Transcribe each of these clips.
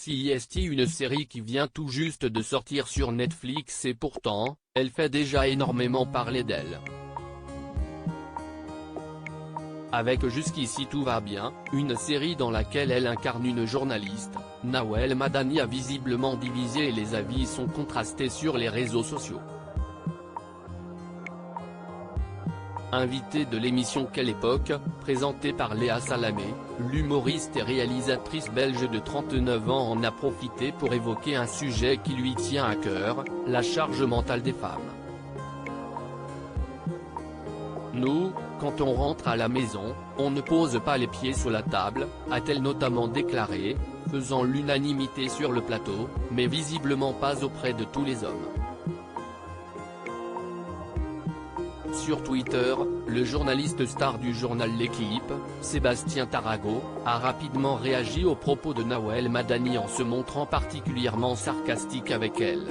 CIST, une série qui vient tout juste de sortir sur Netflix et pourtant, elle fait déjà énormément parler d'elle. Avec Jusqu'ici tout va bien, une série dans laquelle elle incarne une journaliste, Nawel Madani a visiblement divisé et les avis sont contrastés sur les réseaux sociaux. Invitée de l'émission Quelle époque, présentée par Léa Salamé, l'humoriste et réalisatrice belge de 39 ans en a profité pour évoquer un sujet qui lui tient à cœur, la charge mentale des femmes. Nous, quand on rentre à la maison, on ne pose pas les pieds sur la table, a-t-elle notamment déclaré, faisant l'unanimité sur le plateau, mais visiblement pas auprès de tous les hommes. Sur Twitter, le journaliste star du journal L'Équipe, Sébastien Tarago, a rapidement réagi aux propos de Nawel Madani en se montrant particulièrement sarcastique avec elle.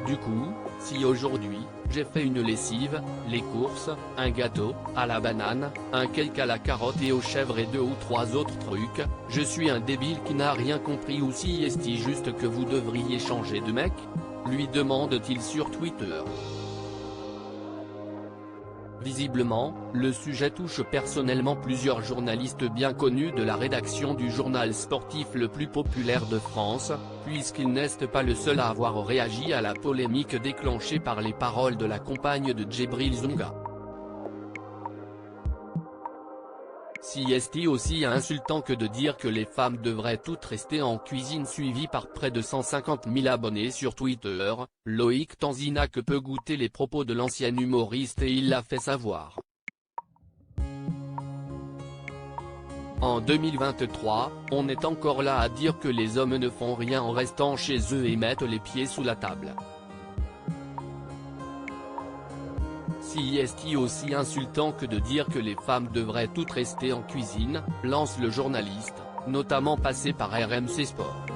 Du coup, si aujourd'hui, j'ai fait une lessive, les courses, un gâteau, à la banane, un cake à la carotte et aux chèvres et 2 ou 3 autres trucs, je suis un débile qui n'a rien compris ou si est-il juste que vous devriez changer de mec ? Lui demande-t-il sur Twitter. Visiblement, le sujet touche personnellement plusieurs journalistes bien connus de la rédaction du journal sportif le plus populaire de France, puisqu'il n'est pas le seul à avoir réagi à la polémique déclenchée par les paroles de la compagne de Djibril Zounga. CIST aussi insultant que de dire que les femmes devraient toutes rester en cuisine, suivi par près de 150 000 abonnés sur Twitter, Loïc Tanzina que peut goûter les propos de l'ancienne humoriste et il l'a fait savoir. En 2023, on est encore là à dire que les hommes ne font rien en restant chez eux et mettent les pieds sous la table. CIST aussi insultant que de dire que les femmes devraient toutes rester en cuisine, lance le journaliste, notamment passé par RMC Sport.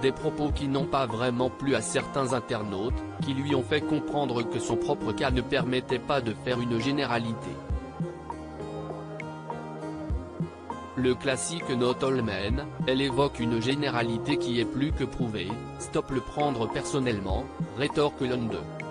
Des propos qui n'ont pas vraiment plu à certains internautes, qui lui ont fait comprendre que son propre cas ne permettait pas de faire une généralité. Le classique not all men, elle évoque une généralité qui est plus que prouvée, stop le prendre personnellement, rétorque l'un d'eux.